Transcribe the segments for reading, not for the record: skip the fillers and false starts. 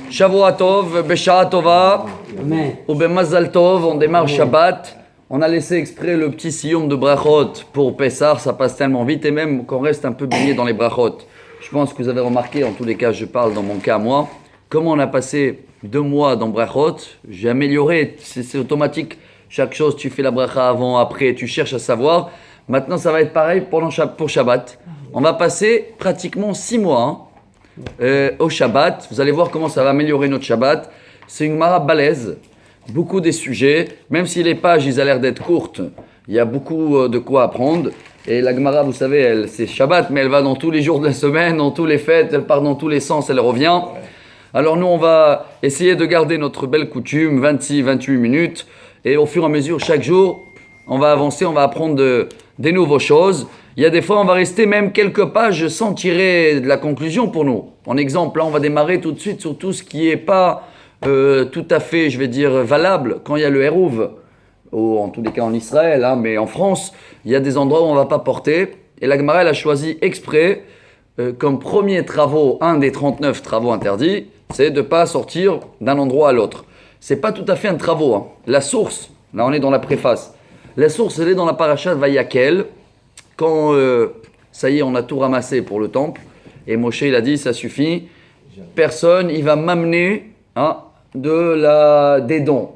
Shavua Tov, Beshaa Tova, ou Bemazal Tov, on démarre Shabbat. On a laissé exprès le petit siyum de brachot pour Pessah, ça passe tellement vite et même qu'on reste un peu baigné dans les brachot. Je pense que vous avez remarqué, en tous les cas, je parle dans mon cas, moi, comment on a passé 2 mois dans brachot, j'ai amélioré, c'est automatique. Chaque chose, tu fais la bracha avant, après, tu cherches à savoir. Maintenant, ça va être pareil pour Shabbat. On va passer pratiquement 6 mois au Shabbat. Vous allez voir comment ça va améliorer notre Shabbat. C'est une mara balèze. Beaucoup des sujets, même si les pages ils ont l'air d'être courtes, il y a beaucoup de quoi apprendre. Et la Gemara, vous savez, c'est Shabbat, mais elle va dans tous les jours de la semaine, dans tous les fêtes, elle part dans tous les sens, elle revient. Alors nous, on va essayer de garder notre belle coutume, 26-28 minutes, et au fur et à mesure, chaque jour, on va avancer, on va apprendre des nouvelles choses. Il y a des fois, on va rester même quelques pages sans tirer de la conclusion pour nous. En exemple, là, on va démarrer tout de suite sur tout ce qui n'est pas tout à fait, je vais dire, valable quand il y a le Hérouv, ou en tous les cas en Israël, mais en France, il y a des endroits où on ne va pas porter. Et la Gemara, elle a choisi exprès, comme premier travaux, un des 39 travaux interdits, c'est de ne pas sortir d'un endroit à l'autre. Ce n'est pas tout à fait un travaux. La source, là on est dans la préface, la source elle est dans la paracha de Vayakel, quand ça y est, on a tout ramassé pour le temple, et Moshe il a dit, ça suffit, personne, il va m'amener des dons.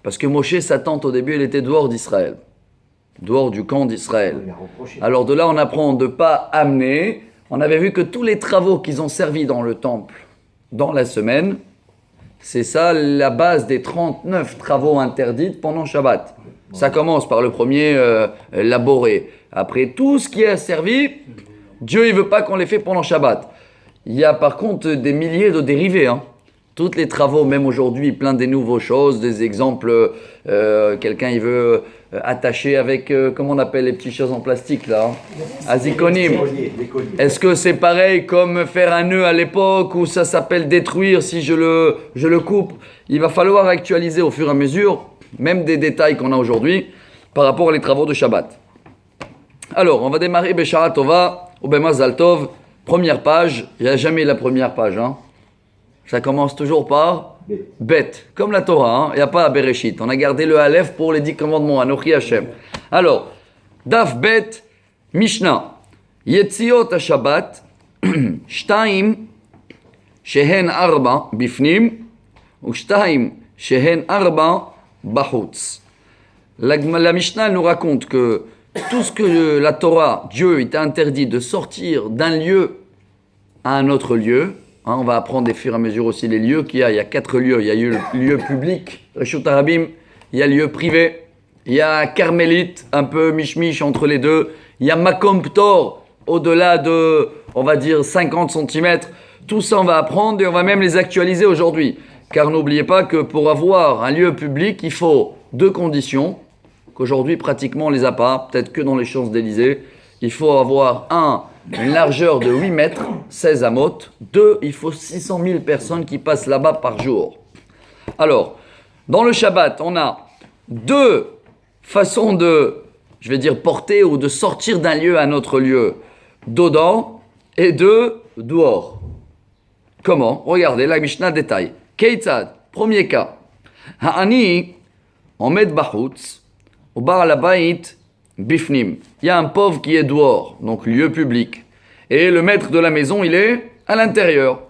Parce que Moshe, sa tante au début, elle était dehors d'Israël, dehors du camp d'Israël. Alors de là, on apprend de ne pas amener. On avait vu que tous les travaux qu'ils ont servi dans le temple, dans la semaine, c'est ça la base des 39 travaux interdits pendant Shabbat. Ça commence par le premier, laborer. Après, tout ce qui est servi, Dieu il veut pas qu'on les fait pendant Shabbat. Il y a par contre des milliers de dérivés. Tous les travaux, même aujourd'hui, plein de nouvelles choses, des exemples, quelqu'un il veut attacher avec, comment on appelle les petites choses en plastique là, azikonim. Est-ce que c'est pareil comme faire un nœud à l'époque ou ça s'appelle détruire si je le coupe? Il va falloir actualiser au fur et à mesure, même des détails qu'on a aujourd'hui, par rapport aux travaux de Shabbat. Alors, on va démarrer Beshaa Tova ou Bemazal Tov, première page, il n'y a jamais la première page, Ça commence toujours par Bet, comme la Torah, il n'y a pas à Bereshit. On a gardé le Aleph pour les 10 commandements, Anochi Hashem. Alors, Daf Bet, Mishnah, Yetziot HaShabbat, Shtaim, Shehen Arba, Bifnim, ou Shtaim, Shehen Arba, Bahutz. La Mishnah nous raconte que tout ce que la Torah, Dieu, il t'a interdit de sortir d'un lieu à un autre lieu. On va apprendre au fur et à mesure aussi les lieux qu'il y a. Il y a 4 lieux. Il y a le lieu public, Reshut Harabim. Il y a le lieu privé. Il y a Carmélite, un peu miche-miche entre les deux. Il y a Makom Ptor, au-delà de, on va dire, 50 cm. Tout ça, on va apprendre et on va même les actualiser aujourd'hui. Car n'oubliez pas que pour avoir un lieu public, il faut 2 conditions, qu'aujourd'hui, pratiquement, on ne les a pas, peut-être que dans les Champs-Élysées. Il faut avoir une largeur de 8 mètres, 16 amot. 2, il faut 600 000 personnes qui passent là-bas par jour. Alors, dans le Shabbat, on a 2 façons de, je vais dire, porter ou de sortir d'un lieu à un autre lieu. Dedans et 2 dehors. Comment? Regardez, la Mishnah détaille. Keitzad, premier cas. Ha'ani, omed bahutz, ou bar alabayit, bifnim. Il y a un pauvre qui est dehors, donc lieu public. Et le maître de la maison, il est à l'intérieur.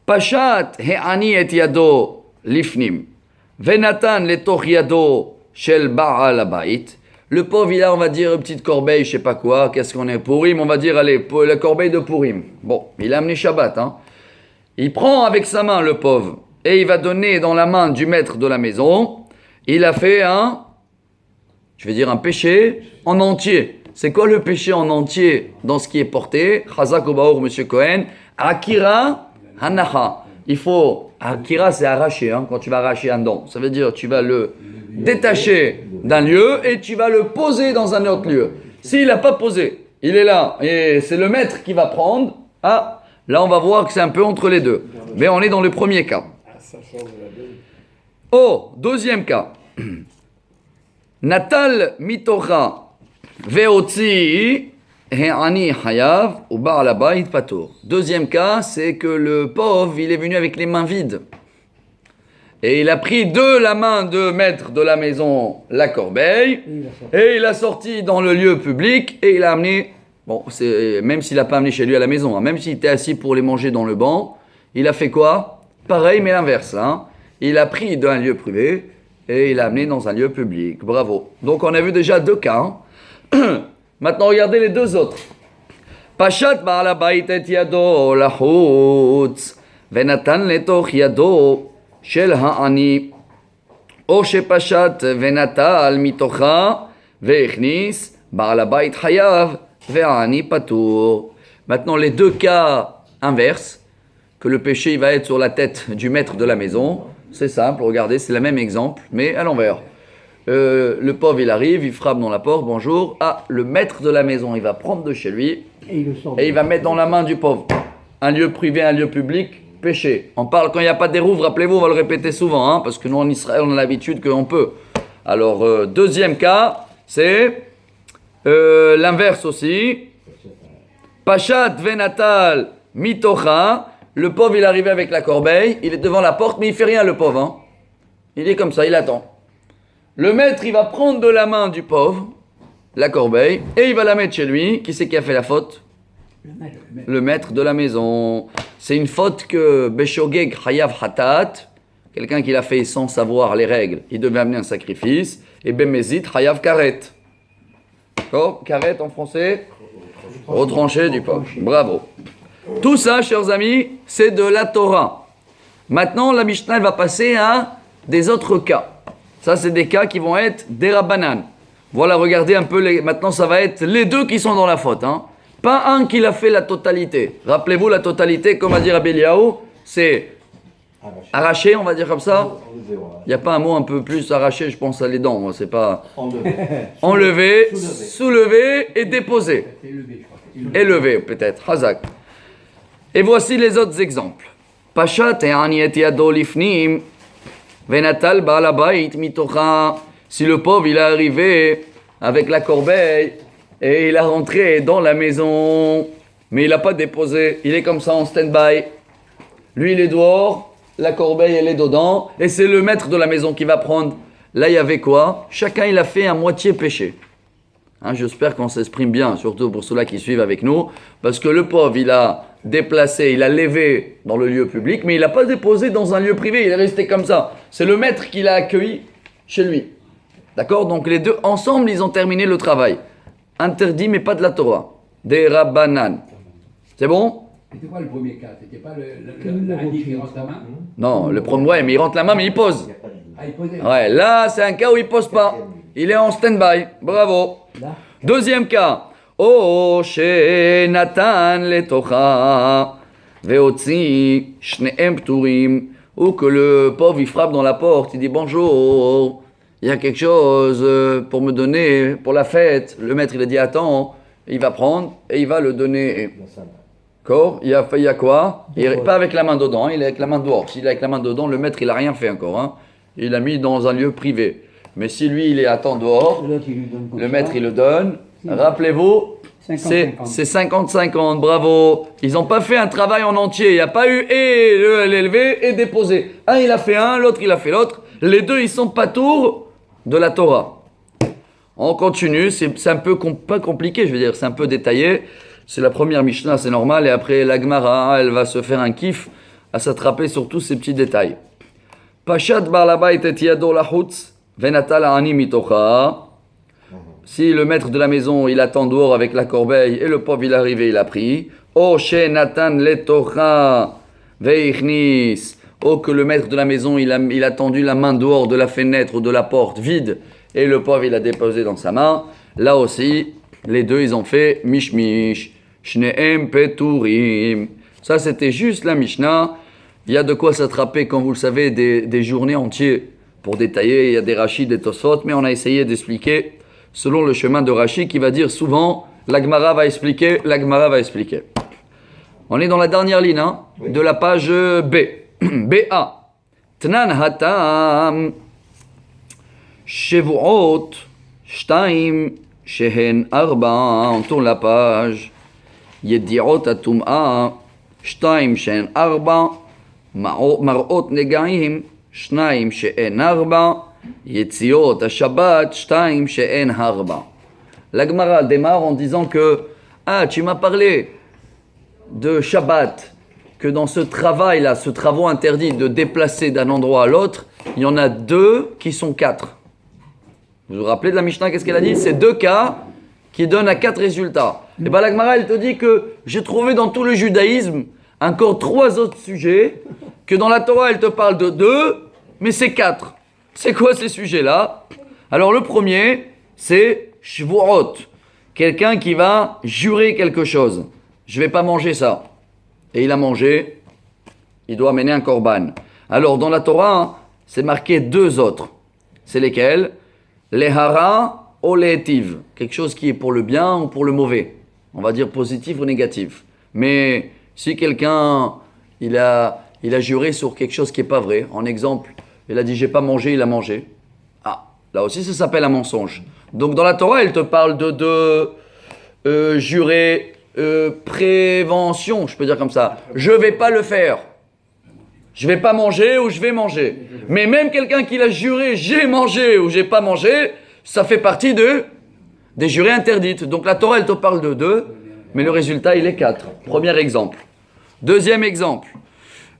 Pashat he'ani et yado lifnim. Venatan letoch yado shel ba'al habayit. Le pauvre, il a, on va dire, une petite corbeille, je sais pas quoi. Qu'est-ce qu'on est? Purim, on va dire, allez, la corbeille de Purim. Bon, il a amené Shabbat, Il prend avec sa main le pauvre et il va donner dans la main du maître de la maison. Il a fait un péché en entier. C'est quoi le péché en entier dans ce qui est porté? Chazak Obaor, Monsieur Cohen. Akira Hanacha. Il faut, Akira c'est arracher, quand tu vas arracher un dent. Ça veut dire tu vas le détacher d'un lieu et tu vas le poser dans un autre lieu. S'il n'a pas posé, il est là et c'est le maître qui va prendre. Là on va voir que c'est un peu entre les deux. Mais on est dans le premier cas. Deuxième cas. Natal mitocha veotzi He'ani hayav ou ba'al habayit patour. Deuxième cas, c'est que le pauvre, il est venu avec les mains vides. Et il a pris de la main de maître de la maison la corbeille, et il a sorti dans le lieu public, et il a amené, bon, même s'il n'a pas amené chez lui à la maison, hein, même s'il était assis pour les manger dans le banc, il a fait quoi? Pareil, mais l'inverse. Hein. Il a pris d'un lieu privé, et il a amené dans un lieu public. Bravo. Donc on a vu déjà 2 cas. Hein. Maintenant, regardez les 2 autres. Pashat ba'al habayit et yado lahutz, venatan letoch yado של העני, או שפשט ונטל מתוכה והכניס, בעל הבית חייב והעני פטור. Maintenant les 2 cas inverses, que le péché il va être sur la tête du maître de la maison, c'est simple, regardez, c'est le même exemple, mais à l'envers. Le pauvre il arrive, il frappe dans la porte, bonjour, le maître de la maison il va prendre de chez lui et il va mettre dans la main du pauvre. Un lieu privé, un lieu public, péché. On parle quand il n'y a pas d'érouve, rappelez-vous, on va le répéter souvent, hein, parce que nous en Israël, on a l'habitude qu'on peut. Alors, deuxième cas, c'est l'inverse aussi. Pashat venatal mitocha, le pauvre il est arrivé avec la corbeille, il est devant la porte, mais il fait rien le pauvre. Hein. Il est comme ça, il attend. Le maître, il va prendre de la main du pauvre, la corbeille, et il va la mettre chez lui. Qui c'est qui a fait la faute? Le maître de la maison. C'est une faute que Beshogeg Hayav Hatat, quelqu'un qui l'a fait sans savoir les règles, il devait amener un sacrifice, et Bemezit Hayav Karet. D'accord? Karet en français? Retranché du pauvre. Bravo. Tout ça, chers amis, c'est de la Torah. Maintenant, la Mishnah elle va passer à des autres cas. Ça, c'est des cas qui vont être des Rabbanan. Voilà, regardez un peu, maintenant ça va être les 2 qui sont dans la faute. Hein. Pas un qui l'a fait la totalité. Rappelez-vous, la totalité, comme a dit Rabbi Eliaou, c'est arraché, on va dire comme ça. Il n'y a pas un mot un peu plus arraché, je pense à les dents. Moi, c'est pas enlevé, soulevé et déposé. Élevé, peut-être. Hazak. Et voici les autres exemples. Pashat et aniet yado lifnim, venatal ba'al habayit mitocha. Si le pauvre, il est arrivé avec la corbeille, et il a rentré dans la maison, mais il n'a pas déposé. Il est comme ça en stand-by. Lui, il est dehors, la corbeille, elle est dedans, et c'est le maître de la maison qui va prendre. Là, il y avait quoi? Chacun, il a fait un moitié péché. Hein, j'espère qu'on s'exprime bien, surtout pour ceux-là qui suivent avec nous, parce que le pauvre, il a déplacé, il a levé dans le lieu public, mais il n'a pas déposé dans un lieu privé, il est resté comme ça. C'est le maître qui l'a accueilli chez lui. D'accord? Donc les 2, ensemble, ils ont terminé le travail. Interdit, mais pas de la Torah. Des Rabbanan. C'est bon? C'était quoi le premier cas? C'était pas l'Annie qui rentre la main? Non, le premier, ouais, mais il rentre la main, mais il pose. Ah, il posait. Ouais, là, c'est un cas où il pose pas. Il est en stand-by. Bravo. Deuxième cas. Oh, chez Nathan letocha, veotzi, shneem pturim. Ou que le pauvre, il frappe dans la porte, il dit bonjour. Il y a quelque chose pour me donner pour la fête. Le maître, il a dit attends, il va prendre et il va le donner. D'accord? Il y a quoi? Il n'est pas avec la main dedans, il est avec la main dehors. S'il est avec la main dedans, le maître, il n'a rien fait encore. Hein. Il l'a mis dans un lieu privé. Mais si lui, il est attend dehors, le maître, il le donne. Rappelez-vous, c'est 50-50, bravo. Ils n'ont pas fait un travail en entier. Il n'y a pas eu et l'élevé et déposé. Un, il a fait un, l'autre, il a fait l'autre. Les 2, ils sont patours de la Torah. On continue, c'est un peu pas compliqué, je veux dire, c'est un peu détaillé. C'est la première Mishnah, c'est normal, et après la Gemara, elle va se faire un kiff à s'attraper sur tous ces petits détails. Pashat ba'al habayit et yado lahutz, venatal ha'ani mitocha. Si le maître de la maison, il attend dehors avec la corbeille, et le pauvre, il est arrivé, il a pris. O she natan letocha veichnis. Oh, que le maître de la maison, il a tendu la main dehors de la fenêtre ou de la porte vide, et le pauvre, il a déposé dans sa main. Là aussi, les 2, ils ont fait mishmish, shneem peturim. Ça, c'était juste la Mishnah. Il y a de quoi s'attraper, comme vous le savez, des journées entières pour détailler. Il y a des Rachid, des Tosfot, mais on a essayé d'expliquer selon le chemin de Rachid qui va dire souvent, la Gemara va expliquer, la Gemara va expliquer. On est dans la dernière ligne hein, oui. De la page B. B.A. Tnan hatam Shevuot Shtaim Shehen Arba, on tourne la page. Yediot Atum'a, Shtaim Shehen Arba, Marot Negaim, Shnaim Shehen Arba, Yetziot Shabbat, Shtaim Shehen Arba. La Gemara démarre en disant que tu m'as parlé de Shabbat, que dans ce travail-là, ce travail interdit de déplacer d'un endroit à l'autre, il y en a 2 qui sont 4. Vous vous rappelez de la Mishnah, qu'est-ce qu'elle a dit? C'est 2 cas qui donnent à 4 résultats. Et bien la Gemara, elle te dit que j'ai trouvé dans tout le judaïsme encore 3 autres sujets, que dans la Torah, elle te parle de 2, mais c'est 4. C'est quoi ces sujets-là? Alors le premier, c'est Shvuot, quelqu'un qui va jurer quelque chose. Je ne vais pas manger ça. Et il a mangé, il doit amener un korban. Alors dans la Torah, c'est marqué 2 autres. C'est lesquels? Les hara ou les etiv. Quelque chose qui est pour le bien ou pour le mauvais. On va dire positif ou négatif. Mais si quelqu'un, il a juré sur quelque chose qui n'est pas vrai, en exemple, il a dit j'ai pas mangé, il a mangé. Là aussi ça s'appelle un mensonge. Donc dans la Torah, elle te parle de jurer, prévention, je peux dire comme ça. Je vais pas le faire. Je vais pas manger ou je vais manger. Mais même quelqu'un qui l'a juré, j'ai mangé ou j'ai pas mangé, ça fait partie des jurés interdites. Donc la Torah, elle te parle de 2, mais le résultat, il est 4. Premier exemple. Deuxième exemple.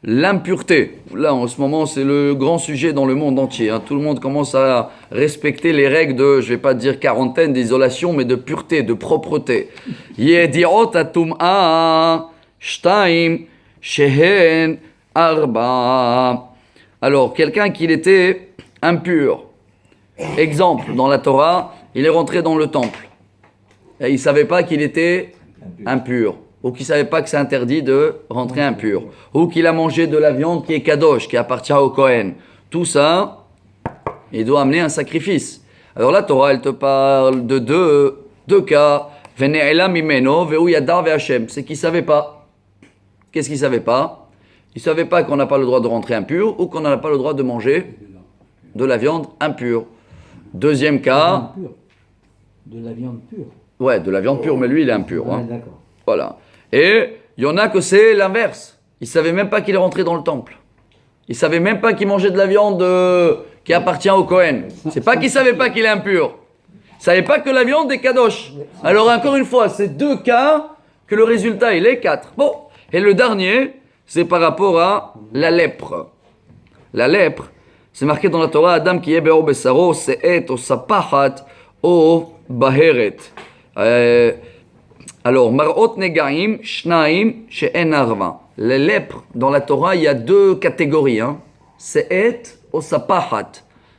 L'impureté. Là, en ce moment, c'est le grand sujet dans le monde entier. Tout le monde commence à respecter les règles de, je vais pas dire quarantaine, d'isolation, mais de pureté, de propreté. Yediot atum'a, shtaim, shehen, arba. Alors, quelqu'un qui était impur. Exemple, dans la Torah, il est rentré dans le temple. Et il ne savait pas qu'il était impur. Ou qu'il ne savait pas que c'est interdit de rentrer impur, ou qu'il a mangé de la viande qui est kadosh, qui appartient au Kohen. Tout ça, il doit amener un sacrifice. Alors la Torah, elle te parle de deux cas. Vene'ela mimeno ve'u yadar ve'Hashem. C'est qu'il ne savait pas. Qu'est-ce qu'il ne savait pas? Il ne savait pas qu'on n'a pas le droit de rentrer impur, ou qu'on n'a pas le droit de manger de la viande impure. Deuxième cas. De la viande pure. Ouais, de la viande pure, mais lui, il est impur. Ouais, d'accord. Voilà. Et il y en a que c'est l'inverse. Il ne savait même pas qu'il est rentré dans le temple. Il ne savait même pas qu'il mangeait de la viande qui appartient au Kohen. C'est pas qu'il ne savait pas qu'il est impur. Il ne savait pas que la viande est kadosh. Alors encore une fois, c'est 2 cas que le résultat, il est 4. Bon. Et le dernier, c'est par rapport à la lèpre. La lèpre, c'est marqué dans la Torah, Adam qui est be'or besaro, se'et, o sapahat, o baheret. Alors, marot negaim, shnaim, she'en arva. Les lèpres, dans la Torah, il y a 2 catégories. Se'et ou sapahat.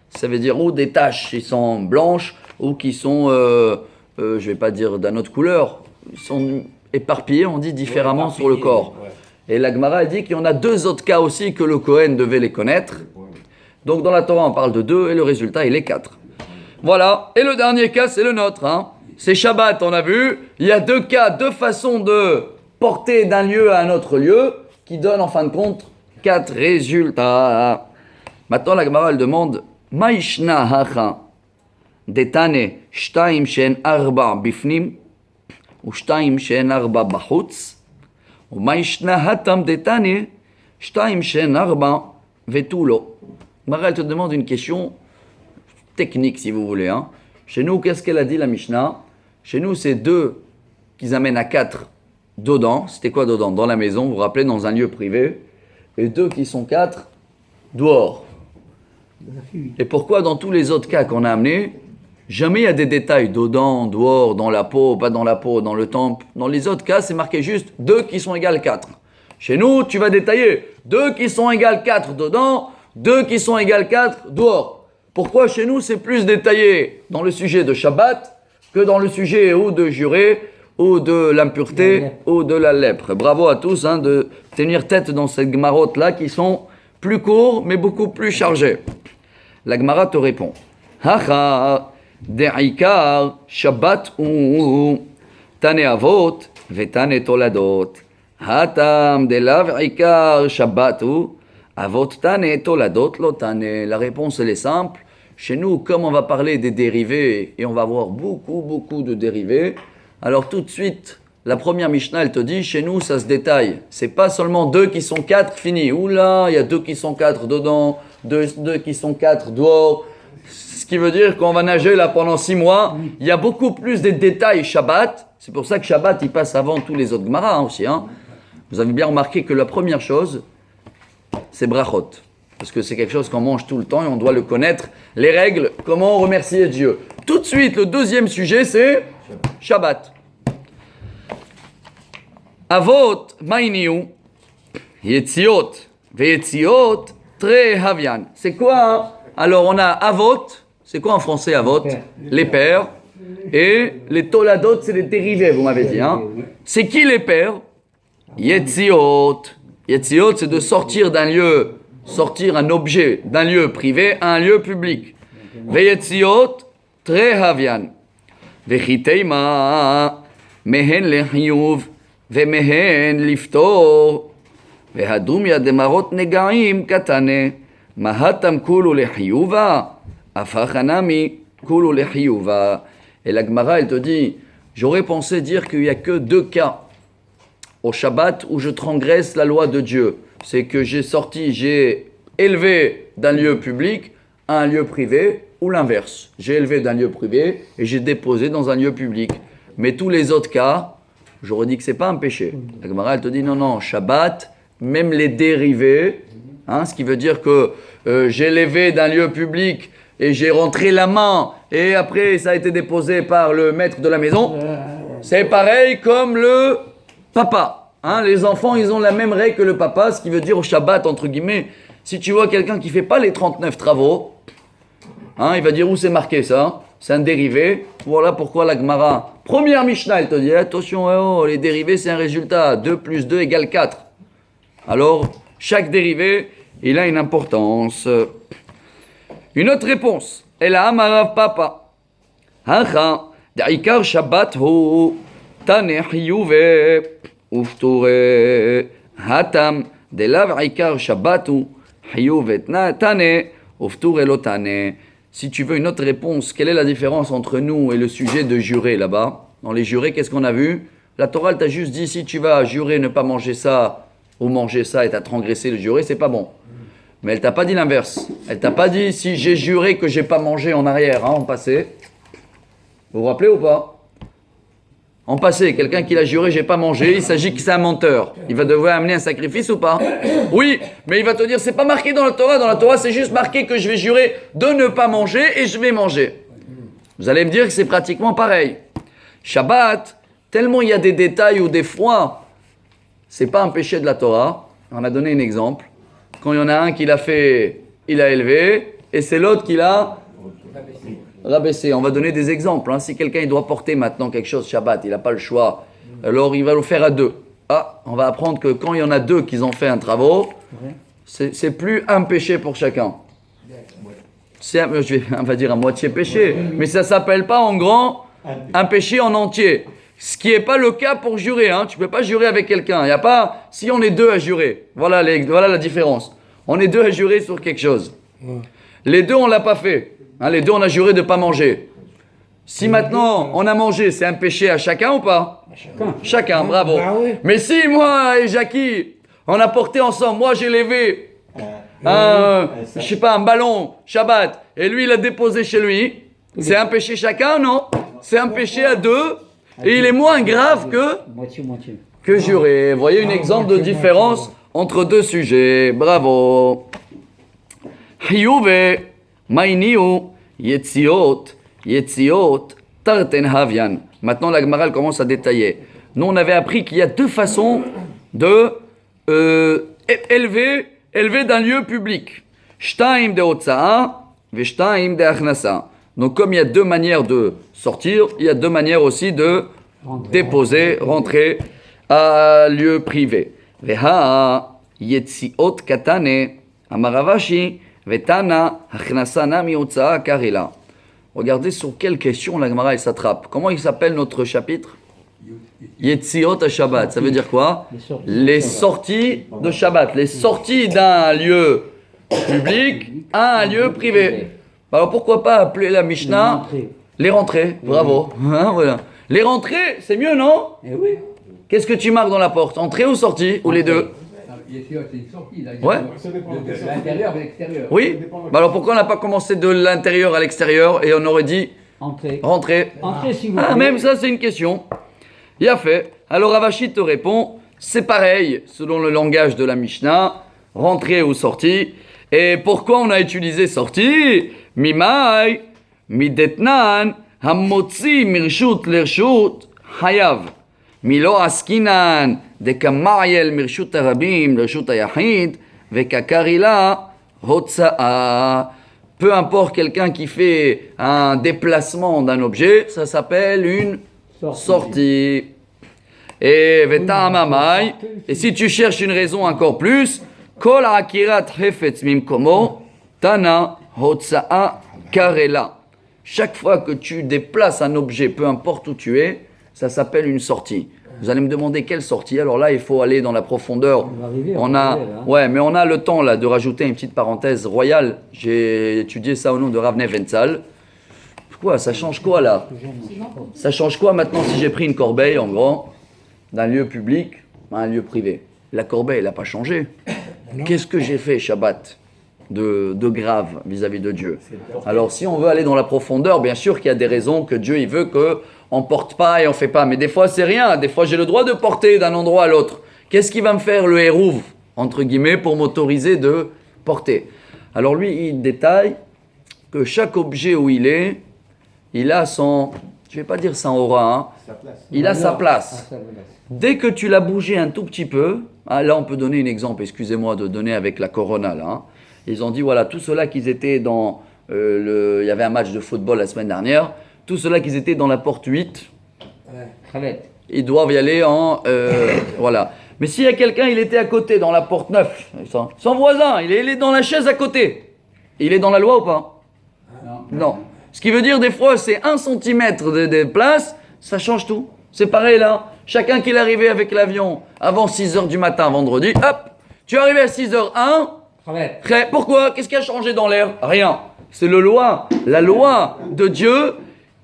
Ça veut dire ou des taches qui sont blanches ou qui sont, je ne vais pas dire d'une autre couleur, ils sont éparpillés, on dit différemment sur le corps. Ouais. Et la Gemara dit qu'il y en a 2 autres cas aussi que le Kohen devait les connaître. Donc dans la Torah, on parle de 2 et le résultat, il est 4. Voilà. Et le dernier cas, c'est le nôtre. C'est Shabbat, on a vu. Il y a 2 cas, 2 façons de porter d'un lieu à un autre lieu qui donnent en fin de compte 4 résultats. Maintenant, la Gemara, elle demande Maishna hacha detane shtaim shen arba bifnim ou shtaim shen arba bachutz ou Maishna hatam detane shtaim shen arba vetulo. La Gemara, elle te demande une question technique, si vous voulez. Chez nous, qu'est-ce qu'elle a dit, la Mishnah? Chez nous, c'est 2 qu'ils amènent à 4 dedans. C'était quoi dedans? Dans la maison, vous vous rappelez, dans un lieu privé. Et 2 qui sont 4 dehors. Et pourquoi dans tous les autres cas qu'on a amenés, jamais il y a des détails dedans, dehors, dans la peau, pas dans la peau, dans le temple. Dans les autres cas, c'est marqué juste 2 qui sont égales 4. Chez nous, tu vas détailler 2 qui sont égales 4 dedans, 2 qui sont égales 4 dehors. Pourquoi chez nous, c'est plus détaillé dans le sujet de Shabbat que dans le sujet ou de jurer, ou de l'impureté, ou de la lèpre. Bravo à tous de tenir tête dans cette Gemarote-là qui sont plus courts, mais beaucoup plus chargés. La Gemara te répond. Hacha, de'ikar, Shabbat ou tane avot, vetane toladot. Hatam, de lav ikar, Shabbat ou avot tane toladot lo tane. La réponse, elle est simple. Chez nous, comme on va parler des dérivés, et on va avoir beaucoup de dérivés, alors tout de suite, la première Mishnah, elle te dit, chez nous, ça se détaille. C'est pas seulement 2 qui sont 4, fini. Oula, il y a 2 qui sont 4 dedans, 2 qui sont 4 dehors. Ce qui veut dire qu'on va nager là pendant 6 mois. Il y a beaucoup plus de détails Shabbat. C'est pour ça que Shabbat, il passe avant tous les autres Gemara aussi. Hein. Vous avez bien remarqué que la première chose, c'est brachot. Parce que c'est quelque chose qu'on mange tout le temps et on doit le connaître. Les règles, comment remercier Dieu. Tout de suite, le deuxième sujet, c'est Shabbat. Avot, maïniou, yetziot, veyetziot, tre havian. C'est quoi hein? Alors on a avot, c'est quoi en français avot? Les pères. Et les toladot, c'est les dérivés, vous m'avez dit. Hein? C'est qui les pères? Yetziot. Yetziot, c'est de sortir d'un lieu, sortir un objet d'un lieu privé à un lieu public. Veyetziot, tre havian. Vechiteima, mehen lehiyuv. ומהן לפתור, והדומיה דמרות נגעים קטנה, מהתם כולו לחיובה, הפך הנמי כולו לחיובה. Et la Gemara, elle te dit, j'aurais pensé dire qu'il n'y a que 2 cas au Shabbat où je transgresse la loi de Dieu. C'est que j'ai élevé d'un lieu public à un lieu privé, ou l'inverse. J'ai élevé d'un lieu privé et j'ai déposé dans un lieu public. Mais tous les autres cas, j'aurais dit que c'est pas un péché. La Gemara, elle te dit non, Shabbat, même les dérivés, hein, ce qui veut dire que j'ai élevé d'un lieu public et j'ai rentré la main et après ça a été déposé par le maître de la maison, c'est pareil comme le papa. Hein, les enfants, ils ont la même règle que le papa, ce qui veut dire au Shabbat, entre guillemets, si tu vois quelqu'un qui fait pas les 39 travaux, hein, il va dire où c'est marqué ça. C'est un dérivé. Voilà pourquoi la Gemara, première Mishnah, elle te dit, attention, les dérivés, c'est un résultat. 2 plus 2 égale 4. Alors, chaque dérivé, il a une importance. Une autre réponse. Elle a Amarav Papa. Hacha, da'ikar Shabbat hu, tane hiyuve, ufture, hatam, delav ikar Shabbat hu, hiyuve, tane, ufture lo tane. Si tu veux une autre réponse, quelle est la différence entre nous et le sujet de jurer là-bas? Dans les jurés, qu'est-ce qu'on a vu? La Torah, elle t'a juste dit, si tu vas jurer ne pas manger ça ou manger ça et t'as transgressé le juré, c'est pas bon. Mais elle t'a pas dit l'inverse. Elle t'a pas dit, si j'ai juré que j'ai pas mangé en arrière, hein, en passé. Vous vous rappelez ou pas? En passé, quelqu'un qui l'a juré, j'ai pas mangé, il s'agit que c'est un menteur. Il va devoir amener un sacrifice ou pas? Oui, mais il va te dire, c'est pas marqué dans la Torah. Dans la Torah, c'est juste marqué que je vais jurer de ne pas manger et je vais manger. Vous allez me dire que c'est pratiquement pareil. Shabbat, tellement il y a des détails où des fois, c'est pas un péché de la Torah. On a donné un exemple. Quand il y en a un qui l'a fait, il a élevé, et c'est l'autre qui l'a rabaisser. On va donner des exemples. Hein. Si quelqu'un il doit porter maintenant quelque chose Shabbat, il n'a pas le choix, alors il va le faire à 2. Ah, on va apprendre que quand il y en a 2 qui ont fait un travaux, c'est plus un péché pour chacun. On va dire à moitié péché, mais ça ne s'appelle pas en grand un péché en entier. Ce qui n'est pas le cas pour jurer. Hein. Tu ne peux pas jurer avec quelqu'un. Il y a pas, si on est 2 à jurer, voilà la différence. On est 2 à jurer sur quelque chose. Les 2, on ne l'a pas fait. Hein, les 2, on a juré de ne pas manger. Si maintenant, on a mangé, c'est un péché à chacun ou pas? Chacun, bravo. Mais si moi et Jackie, on a porté ensemble, moi j'ai levé je sais pas, un ballon, Shabbat, et lui il a déposé chez lui, c'est un péché chacun, non? C'est un péché à 2, et il est moins grave que jurer. Vous voyez un exemple de différence entre 2 sujets. Bravo. Hiyuve. Maïniou, Yetziot, Tarten Havian. Maintenant, la Gemara commence à détailler. Nous, on avait appris qu'il y a 2 façons de élever d'un lieu public. Shtaim de Otsa'a, Veshtaim de Achnasa. Donc, comme il y a 2 manières de sortir, il y a 2 manières aussi de déposer, rentrer à lieu privé. Veha, Yetziot Katane, Amaravashi, Vetana, Achnasana, Miotsa, Karila. Regardez sur quelle question la Gemara s'attrape. Comment il s'appelle notre chapitre? Yetziot à Shabbat. Ça veut dire quoi? Les sorties de Shabbat. Les sorties d'un lieu public à un lieu privé. Alors pourquoi pas appeler la Mishnah les rentrées? Bravo. Hein, voilà. Les rentrées, c'est mieux, non? Eh oui. Qu'est-ce que tu marques dans la porte? Entrée ou sortie? Ou les deux? Bien sûr, c'est une sortie. Là. Ouais. De l'intérieur vers l'extérieur. Oui. Alors pourquoi on n'a pas commencé de l'intérieur à l'extérieur et on aurait dit Entrée. rentrée? Entrez, s'il vous Ah, plaît. même ça, c'est une question. Il a fait. Alors Ravashi te répond, c'est pareil, selon le langage de la Mishnah, rentrée ou sortie. Et pourquoi on a utilisé sortie? Mimai, midetnan, hamotzi mirshut lershut, hayav. Milo askinan, dekamayel mirshut arabim, lershut ayahid, vekakarila, hotsa'a. Peu importe quelqu'un qui fait un déplacement d'un objet, ça s'appelle une sortie. Et vetamamai. Et si tu cherches une raison encore plus, kol akirat hefetz mimkomo, tana hotsa'a karela. Chaque fois que tu déplaces un objet, peu importe où tu es, ça s'appelle une sortie. Vous allez me demander quelle sortie. Alors là, il faut aller dans la profondeur. Ouais, mais on a le temps là de rajouter une petite parenthèse royale. J'ai étudié ça au nom de Ravne Ventzal. Quoi, ça change quoi là? Ça change quoi maintenant si j'ai pris une corbeille en grand d'un lieu public à un lieu privé? La corbeille, elle n'a pas changé. Qu'est-ce que j'ai fait Shabbat de grave vis-à-vis de Dieu? Alors si on veut aller dans la profondeur, bien sûr qu'il y a des raisons que Dieu il veut qu'on porte pas et on fait pas. Mais des fois c'est rien. Des fois j'ai le droit de porter d'un endroit à l'autre. Qu'est-ce qui va me faire le hérouv entre guillemets pour m'autoriser de porter? Alors lui il détaille que chaque objet où il est, il a son, je vais pas dire sa aura, hein, il a sa place. Dès que tu l'as bougé un tout petit peu, hein, là on peut donner un exemple, excusez-moi de donner avec la Corona là. Hein. Ils ont dit voilà, tous ceux-là qui étaient dans il y avait un match de football la semaine dernière, tous ceux-là qui étaient dans la porte 8, ils doivent y aller en voilà. Mais s'il y a quelqu'un, il était à côté dans la porte 9, son voisin, il est dans la chaise à côté. Il est dans la loi ou pas? Non. Ce qui veut dire des fois c'est 1 centimètre de place, ça change tout. C'est pareil là. Chacun qui est arrivé avec l'avion avant 6h du matin vendredi, hop, tu es arrivé à 6h01. Pourquoi? Qu'est-ce qui a changé dans l'air? Rien. C'est la loi de Dieu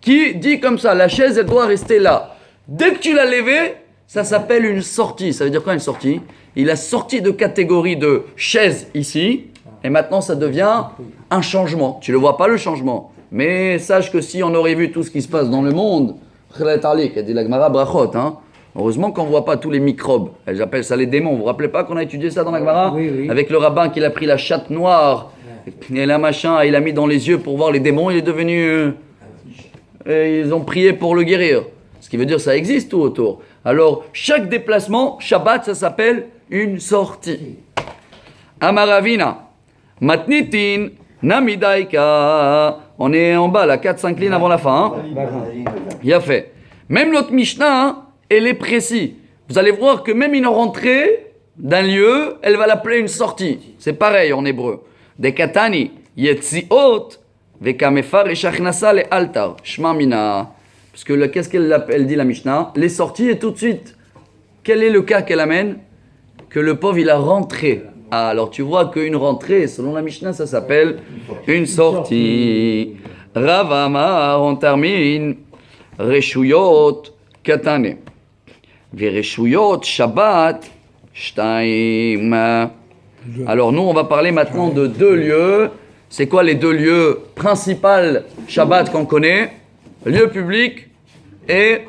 qui dit comme ça, la chaise elle doit rester là. Dès que tu l'as levée, ça s'appelle une sortie. Ça veut dire quoi une sortie? Il a sorti de catégorie de chaise ici, et maintenant ça devient un changement. Tu ne le vois pas le changement. Mais sache que si on aurait vu tout ce qui se passe dans le monde, dit la Gemara brachot, hein. Heureusement qu'on ne voit pas tous les microbes. Elles appellent ça les démons. Vous vous rappelez pas qu'on a étudié ça dans la Gemara? Oui. Avec le rabbin qui a pris la chatte noire et la machin, il a mis dans les yeux pour voir les démons. Il est devenu... ils ont prié pour le guérir. Ce qui veut dire que ça existe tout autour. Alors, chaque déplacement, Shabbat, ça s'appelle une sortie. Amaravina. Matnitin. Namidaika. On est en bas, là, 4-5 lignes avant la fin. Il a fait. Même notre Mishnah, hein, elle est précise. Vous allez voir que même une rentrée d'un lieu, elle va l'appeler une sortie. C'est pareil en hébreu. De katani, yetziot, vekamefar eshachnasa le altar, shma mina. Parce que qu'est-ce qu'elle dit la Mishnah? Les sorties et tout de suite. Quel est le cas qu'elle amène? Que le pauvre il a rentré. Ah, alors tu vois qu'une rentrée, selon la Mishnah, ça s'appelle une sortie. Rav Amar, on termine. Reshuyot katane. Vereshuyot Shabbat shtaim. Alors nous, on va parler maintenant de 2 lieux. C'est quoi les 2 lieux principaux Shabbat qu'on connaît? Lieu public et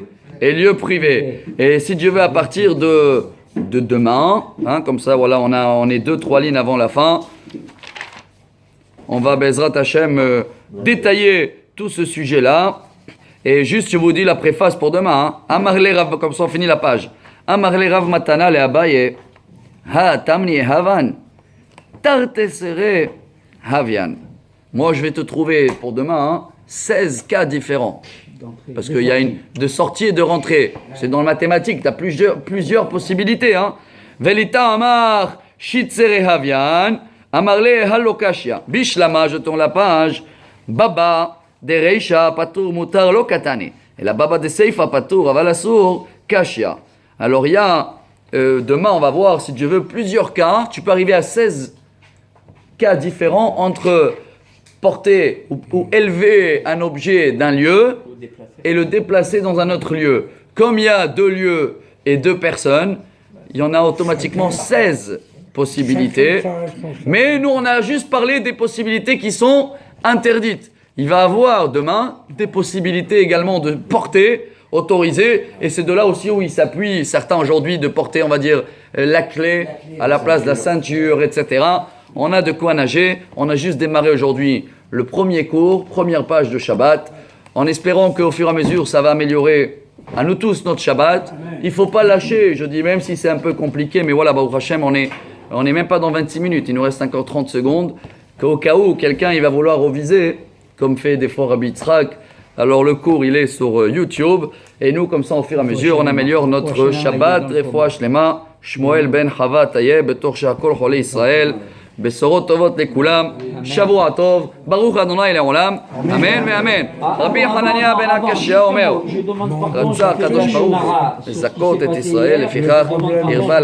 lieu privé. Et si Dieu veut, à partir de demain, hein, comme ça, voilà, on est 2-3 lignes avant la fin. On va, Bezrat Hashem, détailler tout ce sujet-là. Et juste, je vous dis la préface pour demain. Hein. Amarle Rav, comme ça on finit la page. Amarle Rav Matana le Abaye. Ha tamni havan. Tartesere havian. Moi, je vais te trouver pour demain, hein, 16 cas différents. Parce qu'il y a de sortie et de rentrée. C'est dans le mathématique, tu as plusieurs possibilités. Hein. Velita amar shitzere havian. Amarle halokashia. Bishlama, je tourne la page. Baba. De Reisha Patour Mutar Lokatane. Et la Baba de Seifa Patour Avalasur Kashia. Alors il y a, demain on va voir si Dieu veut plusieurs cas. Tu peux arriver à 16 cas différents entre porter ou élever un objet d'un lieu et le déplacer dans un autre lieu. Comme il y a 2 lieux et 2 personnes, il y en a automatiquement 16 possibilités. Mais nous, on a juste parlé des possibilités qui sont interdites. Il va y avoir demain des possibilités également de porter autorisées. Et c'est de là aussi où ils s'appuient, certains aujourd'hui, de porter, on va dire, la clé à la place de la ceinture, etc. On a de quoi nager. On a juste démarré aujourd'hui le premier cours, première page de Shabbat, en espérant qu'au fur et à mesure, ça va améliorer à nous tous notre Shabbat. Il ne faut pas lâcher, je dis, même si c'est un peu compliqué, mais voilà, Baruch Hashem, on est même pas dans 26 minutes, il nous reste encore 30 secondes, qu'au cas où quelqu'un il va vouloir reviser, comme fait des fois Rabbi Yitzhak, alors le cours il est sur YouTube, et nous comme ça au fur et à mesure, on améliore notre Shabbat, Refoua Shlema, Shmuel ben Chava Tayeb, Betor Shakol Chole Israël, בשורות טובות לכולם, שבוע טוב, ברוך ה' לעולם, אמן ואמן. רבי חנניה בן הקשיא אומר, רצה הקדוש ברוך הוא לזכות את ישראל, לפיכך הרבה